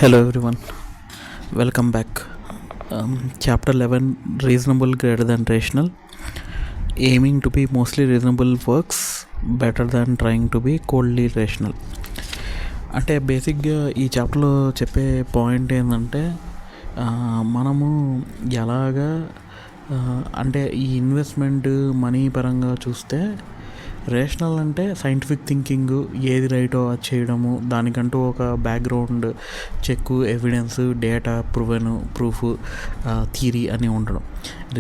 Hello everyone, welcome back. Chapter 11, Reasonable greater than rational. Aiming to be mostly reasonable works better than trying to be coldly rational. అంటే బేసిక్గా ఈ చాప్టర్లో చెప్పే point ఏంటంటే మనము ఎలాగా అంటే ఈ ఇన్వెస్ట్మెంట్ మనీ పరంగా చూస్తే రేషనల్ అంటే సైంటిఫిక్ థింకింగ్, ఏది రైటో అది చేయడము, దానికంటూ ఒక background check, evidence, data, proof, theory అని ఉండడం.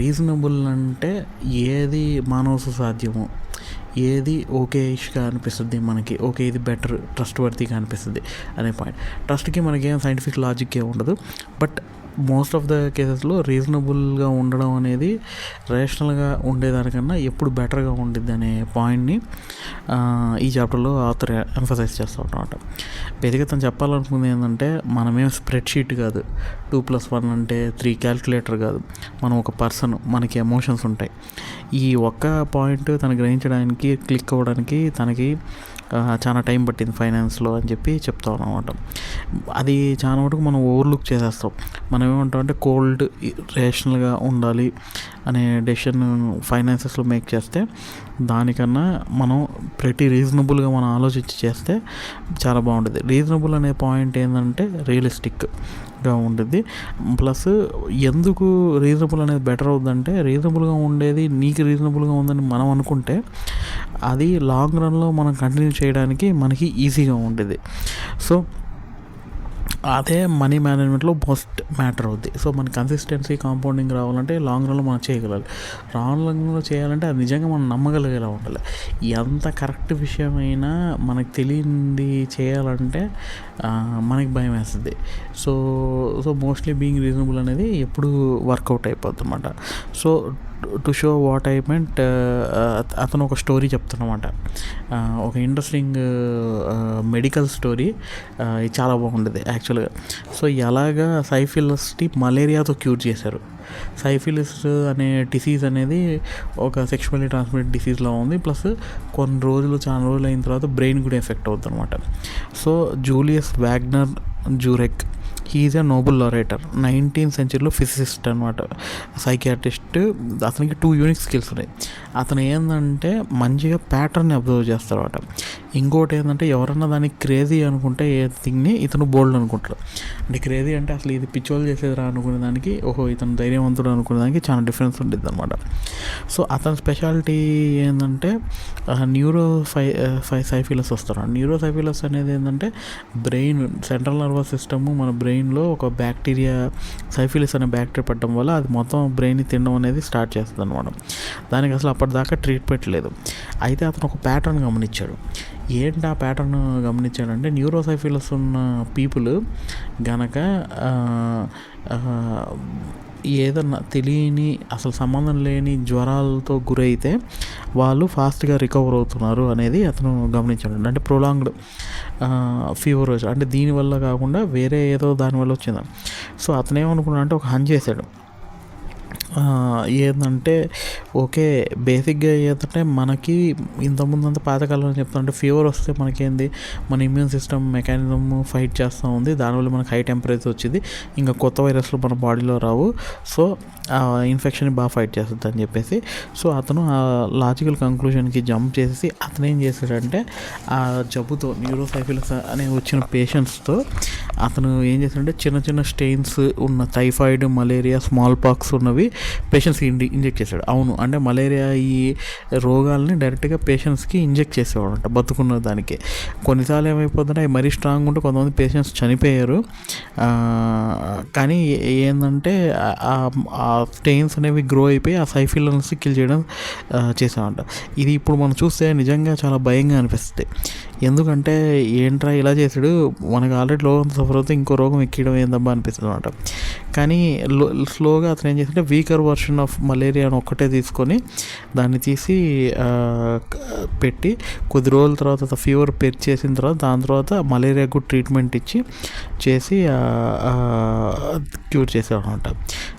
రీజనబుల్ అంటే ఏది మానవ సాధ్యము, ఏది ఓకేష్గా అనిపిస్తుంది మనకి, ఓకే ఇది బెటర్, ట్రస్ట్ వర్తీగా అనిపిస్తుంది అనే పాయింట్. ట్రస్ట్కి మనకేం సైంటిఫిక్ లాజిక్ ఏ ఉండదు, బట్ మోస్ట్ ఆఫ్ ద కేసెస్లో రీజనబుల్గా ఉండడం అనేది రేషనల్గా ఉండేదానికన్నా ఎప్పుడు బెటర్గా ఉండిద్ది అనే పాయింట్ని ఈ చాప్టర్లో ఆథర్ ఎంఫసైజ్ చేస్తూ ఉంటామన్నమాట. బేసిక్గా తను చెప్పాలనుకుంది ఏంటంటే మనమేం స్ప్రెడ్షీట్ కాదు, 2+1 అంటే 3 క్యాల్కులేటర్ కాదు, మనం ఒక పర్సన్, మనకి ఎమోషన్స్ ఉంటాయి. ఈ ఒక్క పాయింట్ తను గ్రహించడానికి, క్లిక్ అవ్వడానికి తనకి చాలా టైం పట్టింది ఫైనాన్స్లో అని చెప్పి చెప్తాం అన్నమాట. అది చాలా మటుకు మనం ఓవర్లుక్ చేసేస్తాం. మనం ఏమంటాం అంటే కోల్డ్ రేషనల్గా ఉండాలి అనే డెసిషన్ ఫైనాన్సెస్లో మేక్ చేస్తే దానికన్నా మనం ప్రతి రీజనబుల్గా మనం ఆలోచించి చేస్తే చాలా బాగుంటుంది. రీజనబుల్ అనే పాయింట్ ఏంటంటే రియలిస్టిక్గా ఉంటుంది. ప్లస్ ఎందుకు రీజనబుల్ అనేది బెటర్ అవుతుందంటే, రీజనబుల్గా ఉండేది నీకు రీజనబుల్గా ఉందని మనం అనుకుంటే అది లాంగ్ రన్లో మనం కంటిన్యూ చేయడానికి మనకి ఈజీగా ఉండేది. సో అదే మనీ మేనేజ్మెంట్లో మోస్ట్ మ్యాటర్ అవుద్ది. సో మన కన్సిస్టెన్సీ, కాంపౌండింగ్ రావాలంటే లాంగ్ రన్లో మనం చేయగలాలి. లాంగ్ రన్లో చేయాలంటే అది నిజంగా మనం నమ్మగలిగేలా ఉండాలి. ఎంత కరెక్ట్ విషయమైనా మనకు తెలియంది చేయాలంటే మనకి భయం వేస్తుంది. సో మోస్ట్లీ బీయింగ్ రీజనబుల్ అనేది ఎప్పుడు వర్కౌట్ అయిపోద్ది అన్నమాట. So to show what I meant, అతను ఒక స్టోరీ చెప్తున్నమాట, ఒక ఇంట్రెస్టింగ్ మెడికల్ స్టోరీ. ఇది చాలా బాగుంటుంది యాక్చువల్గా. సో ఎలాగా సైఫిలిస్ని మలేరియాతో క్యూర్ చేశారు. సైఫిలిస్ అనే డిసీజ్ అనేది ఒక సెక్షువల్లీ ట్రాన్స్మిటెడ్ డిసీజ్లో ఉంది. ప్లస్ చాలా రోజులు అయిన తర్వాత బ్రెయిన్ కూడా ఎఫెక్ట్ అవుతుంది అనమాట. సో జూలియస్ వాగ్నర్ జూరెక్, హీఈస్ ఎ నోబెల్ లారేటర్, 19th century ఫిజిసిస్ట్ అనమాట, సైకియాట్రిస్ట్. అతనికి 2 యూనిక్ స్కిల్స్ ఉన్నాయి. అతను ఏంటంటే మంచిగా ప్యాటర్న్ని అబ్జర్వ్ చేస్తారన్నమాట. ఇంకోటి ఏంటంటే ఎవరన్నా దానికి క్రేజీ అనుకుంటే ఏ థింగ్ని ఇతను బోల్డ్ అనుకుంటాడు. అంటే క్రేజీ అంటే అసలు ఇది పిచ్చోళ్ళు చేసేదిరా అనుకునే దానికి, ఓహో ఇతను ధైర్యవంతుడు అనుకునే దానికి చాలా డిఫరెన్స్ ఉంటుంది అనమాట. సో అతని స్పెషాలిటీ ఏంటంటే సైఫిలస్ వస్తారు. న్యూరోసైఫిలస్ అనేది ఏంటంటే బ్రెయిన్, సెంట్రల్ నర్వస్ సిస్టము, మన బ్రెయిన్లో ఒక బ్యాక్టీరియా, సైఫిలిస్ అనే బ్యాక్టీరియా పడడం వల్ల అది మొత్తం బ్రెయిన్ని తినడం అనేది స్టార్ట్ చేస్తుంది అనమాట. దానికి అసలు అప్పటిదాకా ట్రీట్మెంట్ లేదు. అయితే అతను ఒక ప్యాటర్న్ గమనించాడు. ఏంటి ఆ ప్యాటర్న్ గమనించాడంటే, న్యూరోసైఫిలస్ ఉన్న పీపుల్ గనక ఏదన్నా తెలియని, అసలు సంబంధం లేని జ్వరాలతో గురైతే వాళ్ళు ఫాస్ట్గా రికవర్ అవుతున్నారు అనేది అతను గమనించాడు. అంటే ప్రొలాంగ్డ్ ఫీవర్ వచ్చి, అంటే దీనివల్ల కాకుండా వేరే ఏదో దానివల్ల వచ్చింది. సో అతను ఏమనుకున్నాడు అంటే ఒక హంచ్ చేశాడు. ఏంటంటే ఓకే, బేసిక్గా ఏంటంటే మనకి ఇంతకుముందు అంతా పాతకాలంలో చెప్తామంటే ఫీవర్ వస్తే మనకేంది, మన ఇమ్యూన్ సిస్టమ్ మెకానిజం ఫైట్ చేస్తూ ఉంది, దానివల్ల మనకు హై టెంపరేచర్ వచ్చింది, ఇంకా కొత్త వైరస్లు మన బాడీలో రావు, సో ఇన్ఫెక్షన్ బాగా ఫైట్ చేస్తుంది అని చెప్పేసి. సో అతను ఆ లాజికల్ కంక్లూషన్కి జంప్ చేసి అతను ఏం చేశాడంటే, ఆ జబ్బుతో న్యూరోసైఫిలస్ అనే వచ్చిన పేషెంట్స్తో అతను ఏం చేశాడంటే చిన్న చిన్న స్టెయిన్స్ ఉన్న టైఫాయిడ్, మలేరియా, స్మాల్ పాక్స్ ఉన్నవి పేషెంట్స్కి ఇంజెక్ట్ చేశాడు. అవును, అంటే మలేరియా ఈ రోగాలని డైరెక్ట్గా పేషెంట్స్కి ఇంజెక్ట్ చేసేవాడు అంట బతుకున్న దానికి. కొన్నిసార్లు ఏమైపోతుందంటే అవి మరీ స్ట్రాంగ్ ఉంటే కొంతమంది పేషెంట్స్ చనిపోయారు. కానీ ఏంటంటే ఆ స్టెయిన్స్ అనేవి గ్రో అయిపోయి ఆ సైఫిలన్స్ కిల్ చేయడం చేసామంట. ఇది ఇప్పుడు మనం చూస్తే నిజంగా చాలా భయంగా అనిపిస్తుంది. ఎందుకంటే ఏంట్రా ఇలా చేసాడు, మనకు ఆల్రెడీ రోగం సఫర్ అవుతే ఇంకో రోగం ఎక్కడం ఏందబ్బా అనిపిస్తుంది అనమాట. కానీ స్లోగా అతను ఏం చేస్తుంటే వీకర్ వర్షన్ ఆఫ్ మలేరియా అని ఒక్కటే తీసుకొని దాన్ని తీసి పెట్టి కొద్ది రోజుల తర్వాత ఫీవర్ చేసిన తర్వాత దాని తర్వాత మలేరియాకు ట్రీట్మెంట్ ఇచ్చి చేసి క్యూర్ చేసేవాళ్ళంట.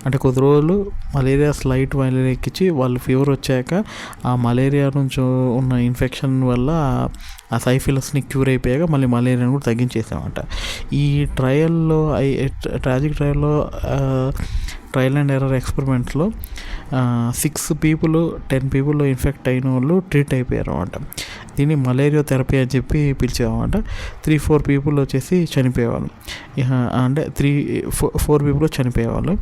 అంటే కొద్ది రోజులు మలేరియా స్లైట్ మలేరియా ఎక్కించి వాళ్ళు ఫీవర్ వచ్చాక ఆ మలేరియా నుంచి ఉన్న ఇన్ఫెక్షన్ వల్ల ఆ సైఫిలస్ని క్యూర్ అయిపోయాక మళ్ళీ మలేరియాని కూడా తగ్గించేసామంట. ఈ ట్రయల్లో ట్రాజిక్ ట్రయల్లో ట్రయల్ అండ్ ఎర్రర్ ఎక్స్పెరిమెంట్స్లో 6 people 10 people ఇన్ఫెక్ట్ అయిన వాళ్ళు ట్రీట్ అయిపోయారు అనమాట. దీన్ని మలేరియా థెరపీ అని చెప్పి పిలిచేవాళ్ళమాట. 3-4 people వచ్చేసి చనిపోయేవాళ్ళు. అంటే 3-4 people చనిపోయేవాళ్ళు.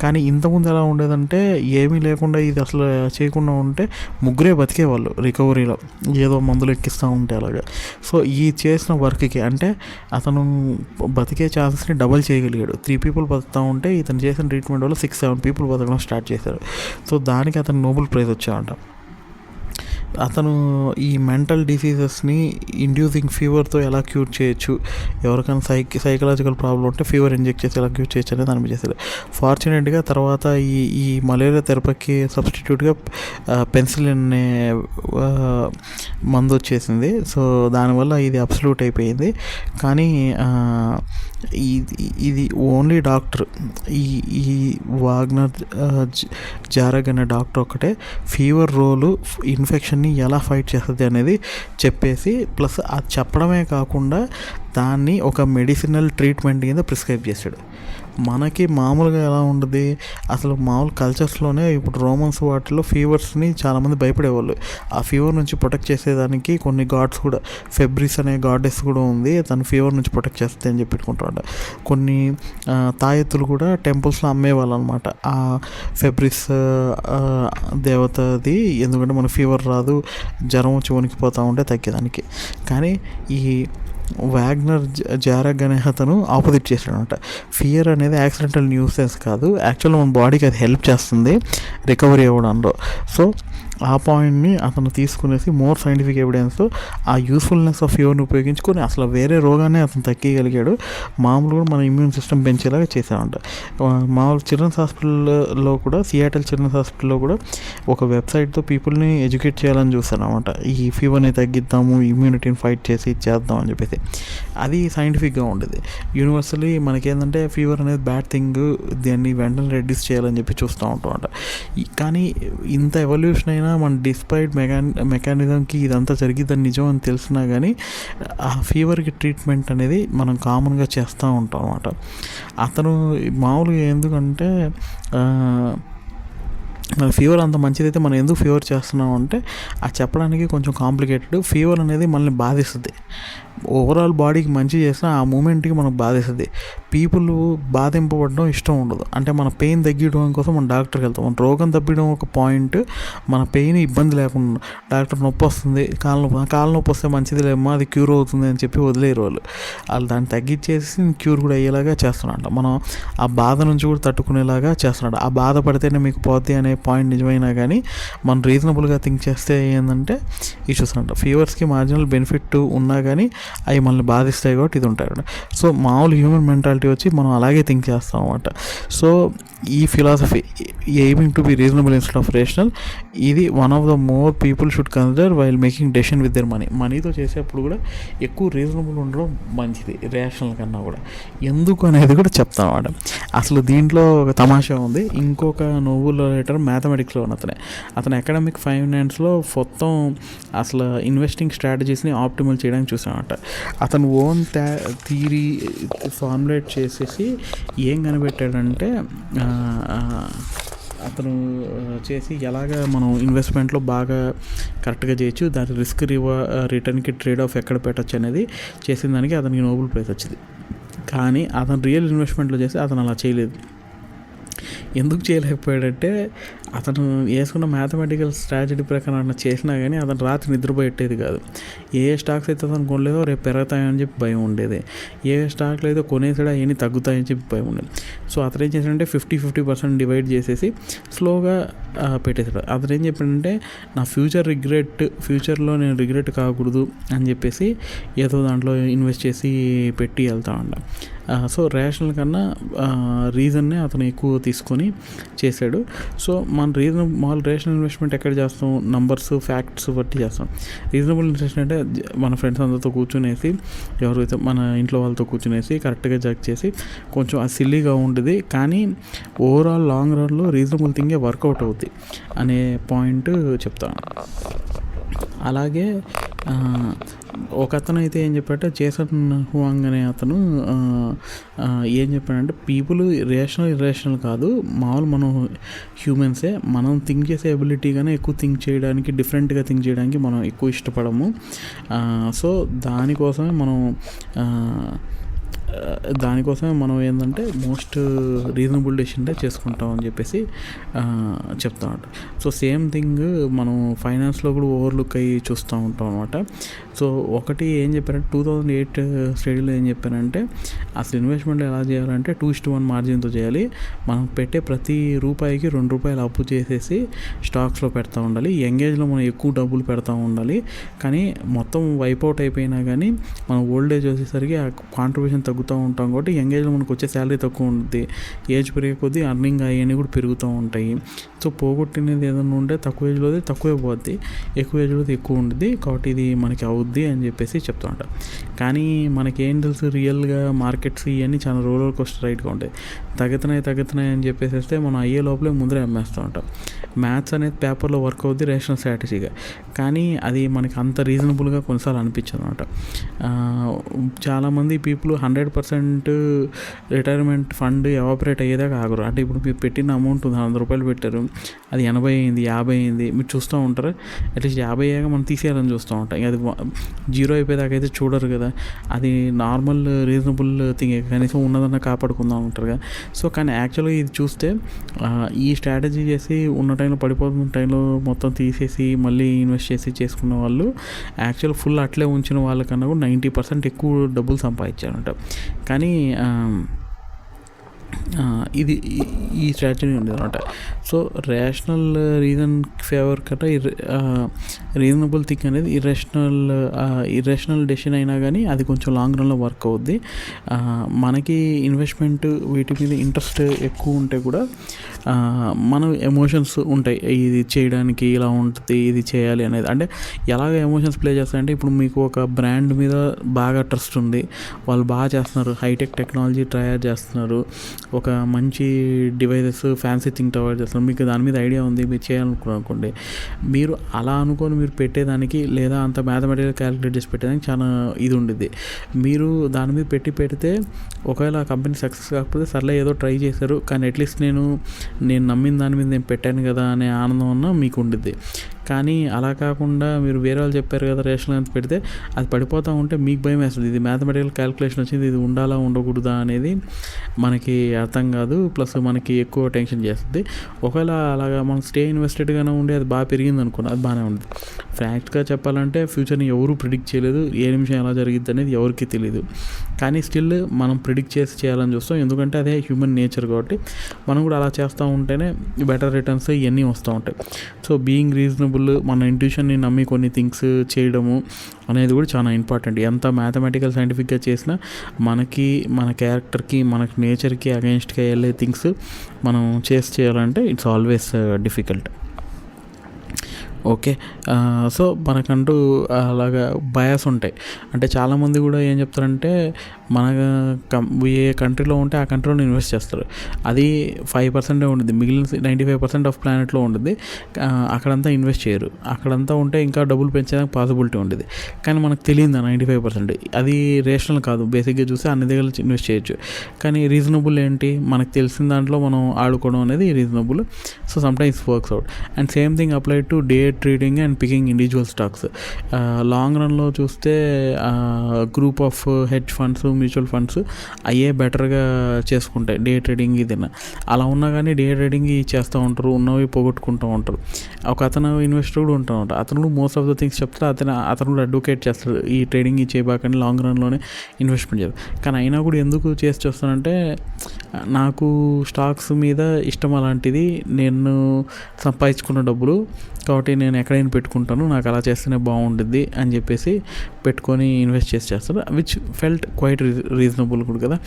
కానీ ఇంతకుముందు ఎలా ఉండేదంటే ఏమీ లేకుండా ఇది అసలు చేయకుండా ఉంటే 3 బతికేవాళ్ళు రికవరీలో, ఏదో మందులు ఎక్కిస్తూ ఉంటే అలాగా. సో ఈ చేసిన వర్క్కి అంటే అతను బతికే ఛాన్సెస్ని డబల్ చేయగలిగాడు. 3 people బతుకుతూ ఉంటే ఇతను చేసిన ట్రీట్మెంట్ వల్ల 6-7 people బతకడం స్టార్ట్ చేశారు. సో దానికి అతను నోబెల్ ప్రైజ్ వచ్చామంట. అతను ఈ మెంటల్ డిసీజెస్ని ఇండ్యూసింగ్ ఫీవర్తో ఎలా క్యూర్ చేయొచ్చు, ఎవరికైనా సైకలాజికల్ ప్రాబ్లం ఉంటే ఫీవర్ ఇంజెక్ట్ చేసి ఎలా క్యూర్ చేయొచ్చు అనేది అనిపించేసారు. ఫార్చునేట్గా తర్వాత ఈ మలేరియా థెరపీకి సబ్స్టిట్యూట్గా పెన్సిలిన్ అనే మందు వచ్చేసింది. సో దానివల్ల ఇది అబ్సల్యూట్ అయిపోయింది. కానీ ఇది ఓన్లీ డాక్టర్ ఈ వాగ్నర్ జారగ్ అనే డాక్టర్ ఒక్కటే ఫీవర్ రోలు ఇన్ఫెక్షన్ని ఎలా ఫైట్ చేస్తుంది అనేది చెప్పేసి, ప్లస్ అది చెప్పడమే కాకుండా దాన్ని ఒక మెడిసినల్ ట్రీట్మెంట్ కింద ప్రిస్క్రైబ్ చేశాడు. మనకి మామూలుగా ఎలా ఉంటుంది, అసలు మామూలు కల్చర్స్లోనే ఇప్పుడు రోమన్స్ వాటిలో ఫీవర్స్ని చాలామంది భయపడేవాళ్ళు. ఆ ఫీవర్ నుంచి ప్రొటెక్ట్ చేసేదానికి కొన్ని గాడ్స్ కూడా, ఫెబ్రిస్ అనే గాడెస్ కూడా ఉంది, తను ఫీవర్ నుంచి ప్రొటెక్ట్ చేస్తుంది అని చెప్పుకుంటాడు. కొన్ని తాయెత్తులు కూడా టెంపుల్స్లో అమ్మేవాళ్ళు అనమాట, ఆ ఫెబ్రిస్ దేవతది, ఎందుకంటే మనకు ఫీవర్ రాదు, జ్వరం వచ్చి వణికిపోతూ ఉంటే తగ్గేదానికి. కానీ ఈ వాగ్నర్ జారగ్ అనే అతను ఆపోజిట్ చేశాడు అనమాట. ఫియర్ అనేది యాక్సిడెంటల్ న్యూసెన్స్ కాదు, యాక్చువల్గా మన బాడీకి అది హెల్ప్ చేస్తుంది రికవరీ అవ్వడంలో. సో ఆ పాయింట్ని అతను తీసుకునేసి మోర్ సైంటిఫిక్ ఎవిడెన్స్ ఆ యూస్ఫుల్నెస్ ఆఫ్ ఫీవర్ని ఉపయోగించుకొని అసలు వేరే రోగాన్ని అతను తగ్గగలిగాడు. మామూలుగా మన ఇమ్యూన్ సిస్టమ్ పెంచేలాగా చేశామంట. మామూలు చిల్డ్రన్స్ హాస్పిటల్లో కూడా, సియాటల్ చిల్డ్రన్స్ హాస్పిటల్లో కూడా ఒక వెబ్సైట్తో పీపుల్ని ఎడ్యుకేట్ చేయాలని చూస్తాను అనమాట. ఈ ఫీవర్ని తగ్గిద్దాము, ఇమ్యూనిటీని ఫైట్ చేసి చేద్దాం అని చెప్పేసి. అది సైంటిఫిక్గా ఉండేది. యూనివర్సల్లీ మనకేంటంటే ఫీవర్ అనేది బ్యాడ్ థింగ్, దాన్ని వెంటనే రెడ్యూస్ చేయాలని చెప్పి చూస్తూ ఉంటాం అంట. కానీ ఇంత ఎవల్యూషన్ అయినా మన డిస్పైట్ మెకానిజంకి ఇదంతా జరిగిద్దని నిజం అని తెలిసినా కానీ ఆ ఫీవర్కి ట్రీట్మెంట్ అనేది మనం కామన్గా చేస్తూ ఉంటాం అన్నమాట. అతను మామూలుగా ఎందుకంటే మన ఫీవర్ అంత మంచిదైతే మనం ఎందుకు ఫీవర్ చేస్తున్నాం అంటే అది చెప్పడానికి కొంచెం కాంప్లికేటెడ్. ఫీవర్ అనేది మనల్ని బాధిస్తుంది, ఓవరాల్ బాడీకి మంచి చేసినా ఆ మూమెంట్కి మనకు బాధిస్తుంది. పీపుల్ బాధింపబడడం ఇష్టం ఉండదు. అంటే మన పెయిన్ తగ్గించడం కోసం మనం డాక్టర్కి వెళ్తాం. మన రోగం తగ్గడం ఒక పాయింట్, మన పెయిన్ ఇబ్బంది లేకుండా డాక్టర్ నొప్పి వస్తుంది, కాళ్ళ నొప్పి వస్తే మంచిది లేమ్మా, అది క్యూర్ అవుతుంది అని చెప్పి వదిలేరు వాళ్ళు దాన్ని తగ్గించేసి క్యూర్ కూడా అయ్యేలాగా చేస్తున్నాడు. మనం ఆ బాధ నుంచి కూడా తట్టుకునేలాగా చేస్తున్నాడు. ఆ బాధ పడితేనే మీకు పోద్ది అనే పాయింట్ నిజమైనా కానీ మనం రీజనబుల్గా థింక్ చేస్తే ఏంటంటే ఇష్యూస్ అంట. ఫీవర్స్కి మార్జినల్ బెనిఫిట్ ఉన్నా కానీ అవి మనల్ని బాధిస్తాయి కాబట్టి ఇది ఉంటాయి. సో మామూలు హ్యూమన్ మెంటాలిటీ వచ్చి మనం అలాగే థింక్ చేస్తాం అన్నమాట. సో ఈ philosophy aiming to be reasonable instead of rational, ఇది one of the more people should consider while making decision with their మనీతో చేసేప్పుడు కూడా ఎక్కువ రీజనబుల్ ఉండడం మంచిది రేషనల్ కన్నా కూడా. ఎందుకు అనేది కూడా చెప్తాను అన్నమాట. అసలు దీంట్లో ఒక తమాషా ఉంది. ఇంకొక నోబెల్ రైటర్ మ్యాథమెటిక్స్లో ఉన్న అతను అకాడమిక్ ఫైనాన్స్లో మొత్తం అసలు ఇన్వెస్టింగ్ స్ట్రాటజీస్ని ఆప్టిమల్ చేయడానికి చూసామన్నమాట. అతను ఓన్ థియరీ ఫార్ములేట్ చేసేసి ఏం కనిపెట్టాడంటే అతను చేసి ఎలాగ మనం ఇన్వెస్ట్మెంట్లో బాగా కరెక్ట్గా చేయొచ్చు, దాని రిటర్న్కి ట్రేడ్ ఆఫ్ ఎక్కడ పెట్టచ్చు అనేది చేసిన దానికి అతనికి నోబెల్ ప్రైజ్ వచ్చింది. కానీ అతను రియల్ ఇన్వెస్ట్మెంట్లో చేసి అతను అలా చేయలేదు. ఎందుకు చేయలేకపోయాడంటే అతను వేసుకున్న మ్యాథమెటికల్ స్ట్రాటజీ ప్రకారం అట్లా చేసినా కానీ అతను రాత్రి నిద్రపోయేది కాదు. ఏ స్టాక్స్ అయితే అతను కొనలేదో రేపు పెరుగుతాయని చెప్పి భయం ఉండేది, ఏ స్టాక్లు అయితే కొనేసాడో అవన్నీ తగ్గుతాయని చెప్పి భయం ఉండేది. సో అతను ఏం చేశాడంటే 50% డివైడ్ చేసేసి స్లోగా పెట్టేశాడు. అతను ఏం చెప్పాడంటే నా ఫ్యూచర్లో నేను రిగ్రెట్ కాకూడదు అని చెప్పేసి ఏదో దాంట్లో ఇన్వెస్ట్ చేసి పెట్టి వెళ్తా ఉంటా. సో రేషనల్ కన్నా రీజన్నే అతను ఎక్కువ తీసుకొని చేశాడు. సో మన మామూలు రేషనల్ ఇన్వెస్ట్మెంట్ ఎక్కడ చేస్తాం, నంబర్స్ ఫ్యాక్ట్స్ బట్టి చేస్తాం. రీజనబుల్ ఇన్వెస్ట్మెంట్ అంటే మన ఫ్రెండ్స్ అందరితో కూర్చునేసి, ఎవరైతే మన ఇంట్లో వాళ్ళతో కూర్చునేసి కరెక్ట్గా జడ్జ్ చేసి కొంచెం అది సిల్లీగా ఉంటుంది, కానీ ఓవరాల్ లాంగ్ రన్లో రీజనబుల్ థింగే వర్కౌట్ అవుతుంది అనే పాయింట్ చెప్తాను. అలాగే ఒక అతను అయితే ఏం చెప్పాడంటే, జేసన్ హువాంగ్ అనే అతను ఏం చెప్పాడంటే, పీపుల్ రేషనల్ ఇర్రేషనల్ కాదు, మామూలు మనం హ్యూమన్సే, మనం థింక్ చేసే ఎబిలిటీ కానీ ఎక్కువ థింక్ చేయడానికి, డిఫరెంట్గా థింక్ చేయడానికి మనం ఎక్కువ ఇష్టపడము. సో దానికోసమే మనం ఏంటంటే మోస్ట్ రీజనబుల్ డెసిషన్ చేసుకుంటాం అని చెప్పేసి చెప్తా ఉంటాం. సో సేమ్ థింగ్ మనం ఫైనాన్స్లో కూడా ఓవర్లుక్ అయ్యి చూస్తూ ఉంటాం అనమాట. సో ఒకటి ఏం చెప్పారంటే 2008 స్టడీలో ఏం చెప్పారంటే, అసలు ఇన్వెస్ట్మెంట్ ఎలా చేయాలంటే 2:1 మార్జిన్తో చేయాలి. మనం పెట్టే ప్రతి రూపాయికి ₹2 అప్పు చేసేసి స్టాక్స్లో పెడతా ఉండాలి. యంగేజ్లో మనం ఎక్కువ డబ్బులు పెడతా ఉండాలి, కానీ మొత్తం వైప్అవుట్ అయిపోయినా కానీ మనం ఓల్డ్ ఏజ్ వచ్చేసరికి ఆ కాంట్రిబ్యూషన్ తగ్గుతూ ఉంటాం. కాబట్టి యంగేజ్లో మనకు వచ్చే శాలరీ తక్కువ ఉంటుంది, ఏజ్ పెరిగే కొద్దీ అర్నింగ్ అవన్నీ కూడా పెరుగుతూ ఉంటాయి. సో పోగొట్టినది ఏదైనా ఉంటే తక్కువ ఏజ్లో తక్కువే పోద్ది, ఎక్కువ ఏజ్లో ఎక్కువ ఉంటుంది. కాబట్టి ఇది మనకి అవుద్ది అని చెప్పేసి చెప్తూ ఉంటాం. కానీ మనకేం తెలుసు, రియల్గా మార్కెట్స్ ఇవన్నీ చాలా రోలర్ కోస్టర్ రైట్గా ఉంటాయి. తగ్గుతున్నాయి అని చెప్పేసి మనం అయ్యే లోపలే ముందరే అమ్మేస్తూ ఉంటాం. మ్యాథ్స్ అనేది పేపర్లో వర్క్ అవుద్ది రేషనల్ స్ట్రాటజీగా, కానీ అది మనకి అంత రీజనబుల్గా కొన్నిసార్లు అనిపించదు అనమాట. చాలామంది పీపుల్ 100% రిటైర్మెంట్ ఫండ్ ఎవాపరేట్ అయ్యేదాకా ఆగరు. అంటే ఇప్పుడు మీరు పెట్టిన అమౌంట్ ₹100 పెట్టారు, అది 80 అయింది, 50 అయింది, మీరు చూస్తూ ఉంటారు. అట్లీస్ట్ 50 అయ్యాక మనం తీసేయాలని చూస్తూ ఉంటాం. అది 0 అయిపోయేదాకా అయితే చూడరు కదా. అది నార్మల్ రీజనబుల్ థింగ్, కనీసం ఉన్నదన్నా కాపాడుకుందాం ఉంటారు కదా. సో కానీ యాక్చువల్గా ఇది చూస్తే ఈ స్ట్రాటజీ చేసి ఉన్న టైంలో పడిపోతున్న టైంలో మొత్తం తీసేసి మళ్ళీ ఇన్వెస్ట్ చేసి చేసుకున్న వాళ్ళు యాక్చువల్ ఫుల్ అట్లే ఉంచిన వాళ్ళకన్నా కూడా 90% ఎక్కువ డబ్బులు సంపాదించారంట. కానీ ఇది ఈ స్ట్రాటజీ ఉండేది అనమాట. సో రేషనల్ రీజన్ ఫేవర్ కన్నా రీజనబుల్ థింక్ అనేది ఇర్రేషనల్ డెసిషన్ అయినా కానీ అది కొంచెం లాంగ్ రన్లో వర్క్ అవుద్ది. మనకి ఇన్వెస్ట్మెంట్ వీటి మీద ఇంట్రెస్ట్ ఎక్కువ ఉంటే కూడా మనం ఎమోషన్స్ ఉంటాయి, ఇది చేయడానికి ఇలా ఉంటుంది, ఇది చేయాలి అనేది. అంటే ఎలాగ ఎమోషన్స్ ప్లే చేస్తాయంటే, ఇప్పుడు మీకు ఒక బ్రాండ్ మీద బాగా ట్రస్ట్ ఉంది, వాళ్ళు బాగా చేస్తున్నారు, హైటెక్ టెక్నాలజీ తయారు చేస్తున్నారు, ఒక మంచి డివైజెస్ ఫ్యాన్సీ థింగ్ తయారు చేస్తున్నారు, మీకు దాని మీద ఐడియా ఉంది, మీరు చేయాలనుకోండి, మీరు అలా అనుకొని మీరు పెట్టేదానికి లేదా అంత మ్యాథమెటికల్ క్యాలిక్యులేట్ చేసి పెట్టేదానికి చాలా ఇది ఉండేది. మీరు దాని మీద పెడితే ఒకవేళ ఆ కంపెనీ సక్సెస్ కాకపోతే సర్లే ఏదో ట్రై చేశారు, కానీ అట్లీస్ట్ నేను నమ్మిన దాని మీద నేను పెట్టాను కదా అనే ఆనందం అన్న మీకు ఉండిద్ది. కానీ అలా కాకుండా మీరు వేరే వాళ్ళు చెప్పారు కదా రేషనల్ ఎంత పెడితే అది పడిపోతూ ఉంటే మీకు భయం వేస్తుంది. ఇది మ్యాథమెటికల్ క్యాలిక్యులేషన్ వచ్చింది, ఇది ఉండాలా ఉండకూడదా అనేది మనకి అర్థం కాదు, ప్లస్ మనకి ఎక్కువ టెన్షన్ చేస్తుంది. ఒకవేళ అలాగా మనం స్టే ఇన్వెస్టెడ్గానే ఉండి అది బాగా పెరిగింది అనుకోండి, అది బాగానే ఉంది. ఫ్యాక్ట్గా చెప్పాలంటే ఫ్యూచర్ని ఎవరు ప్రిడిక్ట్ చేయలేదు, ఏ నిమిషం ఎలా జరిగిద్ది అనేది ఎవరికి తెలియదు. కానీ స్టిల్ మనం ప్రిడిక్ట్ చేసి చేయాలని చూస్తాం, ఎందుకంటే అదే హ్యూమన్ నేచర్. కాబట్టి మనం కూడా అలా చేస్తూ ఉంటేనే బెటర్ రిటర్న్స్ ఇవన్నీ వస్తూ ఉంటాయి. సో బీయింగ్ రీజనబుల్, మన ఇంట్యూషన్ని నమ్మి కొన్ని థింగ్స్ చేయడము అనేది కూడా చాలా ఇంపార్టెంట్. ఎంత మ్యాథమెటికల్ సైంటిఫిక్గా చేసినా మనకి, మన క్యారెక్టర్కి, మనకి నేచర్కి అగెన్స్ట్గా వెళ్ళే థింగ్స్ మనం చేయాలంటే it's always difficult. Okay, so మనకంటూ అలాగా బయాస్ ఉంటాయి. అంటే చాలామంది కూడా ఏం చెప్తారంటే, మన ఏ కంట్రీలో ఉంటే ఆ కంట్రీలో ఇన్వెస్ట్ చేస్తారు, అది 5% ఉంటుంది, మిగిలిన 95% ఆఫ్ ప్లానెట్లో ఉంటుంది, అక్కడంతా ఇన్వెస్ట్ చేయరు. అక్కడంతా ఉంటే ఇంకా డబ్బులు పెంచేదానికి పాసిబిలిటీ ఉంటుంది, కానీ మనకు తెలియదు 95%. అది రేషనల్ కాదు, బేసిక్గా చూస్తే అన్ని దగ్గర ఇన్వెస్ట్ చేయొచ్చు. కానీ రీజనబుల్ ఏంటి, మనకు తెలిసిన దాంట్లో మనం ఆడుకోవడం అనేది reasonable. So sometimes works out. And same thing apply to day trading and picking individual stocks. Long రన్లో చూస్తే group of hedge funds, mutual funds అయ్యే బెటర్గా చేసుకుంటాయి డే ట్రేడింగ్. ఇదినా అలా ఉన్నా కానీ డే ట్రేడింగ్ చేస్తూ ఉంటారు, ఉన్నవి పోగొట్టుకుంటూ ఉంటారు. ఒక అతను ఇన్వెస్టర్ కూడా ఉంటా ఉంటారు, అతను కూడా మోస్ట్ ఆఫ్ ద థింగ్స్ చెప్తారు, అతను కూడా అడ్వకేట్ చేస్తాడు, ఈ ట్రేడింగ్ చేయబాకండి, లాంగ్ రన్లోనే ఇన్వెస్ట్మెంట్ చేస్తారు. కానీ అయినా కూడా ఎందుకు చేస్తానంటే నాకు స్టాక్స్ మీద ఇష్టం అలాంటిది, నేను సంపాదించుకున్న డబ్బులు కాబట్టి నేను ఎక్కడైనా పెట్టుకుంటాను, నాకు అలా చేస్తేనే బాగుంటుంది అని చెప్పేసి పెట్టుకొని ఇన్వెస్ట్ చేస్తాడు, విచ్ ఫెల్ట్ క్వైట్ రీజనబుల్ కూడా కదా.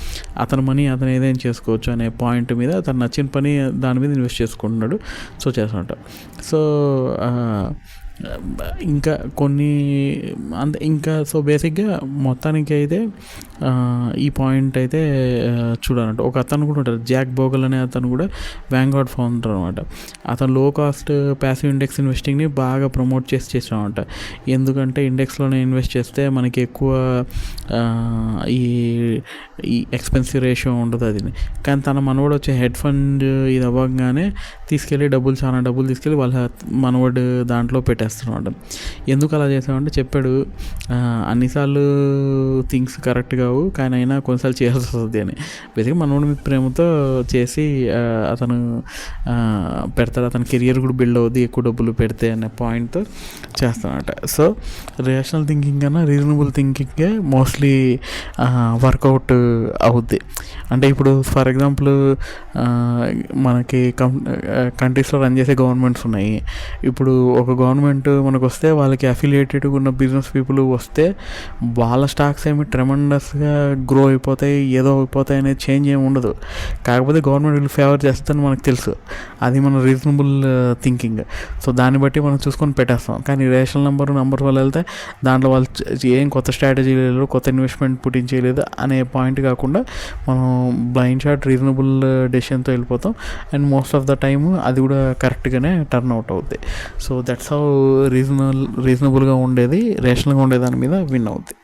అతని మనీ అతను ఏదైనా చేసుకోవచ్చు అనే పాయింట్ మీద అతను నచ్చిన పని దాని మీద ఇన్వెస్ట్ చేసుకుంటున్నాడు. సో చేస్తున్నట్టు. సో ఇంకా కొన్ని అంతే. ఇంకా సో బేసిక్గా మొత్తానికి అయితే ఈ పాయింట్ అయితే చూడాలంట. ఒక అతను కూడా ఉంటారు, జాక్ బోగల్ అనే అతను కూడా వ్యాంగార్డ్ ఫౌండర్ అనమాట. అతను లో కాస్ట్ ప్యాసివ్ ఇండెక్స్ ఇన్వెస్టింగ్ని బాగా ప్రమోట్ చేసామంట. ఎందుకంటే ఇండెక్స్లోనే ఇన్వెస్ట్ చేస్తే మనకి ఎక్కువ ఈ ఎక్స్పెన్సివ్ రేషియో ఉండదు అది. కానీ తన మనవడు వచ్చే హెడ్ ఫండ్ ఇది అవ్వగానే తీసుకెళ్ళి చాలా డబ్బులు తీసుకెళ్ళి వాళ్ళ మనవడు దాంట్లో పెట్టేస్తున్నాడు. ఎందుకు అలా చేసామంటే చెప్పాడు, అన్నిసార్లు థింగ్స్ కరెక్ట్ కావు కానీ అయినా కొన్నిసార్లు చేయాల్సి వస్తుంది అని. బేసిక్గా మనోడి మీద ప్రేమతో చేసి అతను పెడతాడు. అతని కెరియర్ కూడా బిల్డ్ అవుద్ది ఎక్కువ డబ్బులు పెడితే అనే పాయింట్తో చేస్తానమాట. సో రేషనల్ థింకింగ్ కన్నా రీజనబుల్ థింకింగే మోస్ట్లీ వర్కౌట్ అవుద్ది. అంటే ఇప్పుడు ఫర్ ఎగ్జాంపుల్ మనకి కంట్రీస్లో రన్ చేసే గవర్నమెంట్స్ ఉన్నాయి. ఇప్పుడు ఒక గవర్నమెంట్ మనకు వస్తే వాళ్ళకి అఫిలియేటెడ్గా ఉన్న బిజినెస్ పీపుల్ వస్తే వాళ్ళ స్టాక్స్ ఏమి ట్రెమెండస్గా గ్రో అయిపోతాయి, ఏదో అయిపోతాయి అనేది చేంజ్ ఏమి ఉండదు. కాకపోతే గవర్నమెంట్ వీళ్ళు ఫేవర్ చేస్తుందని మనకు తెలుసు, అది మన రీజనబుల్ థింకింగ్. సో దాన్ని బట్టి మనం చూసుకొని పెట్టేస్తాం. కానీ రేషనల్ నెంబర్ వల్ల వెళ్తే దాంట్లో వాళ్ళు ఏం కొత్త స్ట్రాటజీ లేదు, కొత్త ఇన్వెస్ట్మెంట్ పుట్టింగ్ చేయలేదు అనే పాయింట్ కాకుండా మనం బ్లైండ్ షాట్ రీజనబుల్ డెసిషన్తో వెళ్ళిపోతాం. And most of the time అది కూడా కరెక్ట్గానే టర్న్ అవుట్ అవుద్ది. సో దట్స్ హౌ రీజనబుల్గా ఉండేది రేషనల్గా ఉండే దాని మీద విన్ అవుద్ది.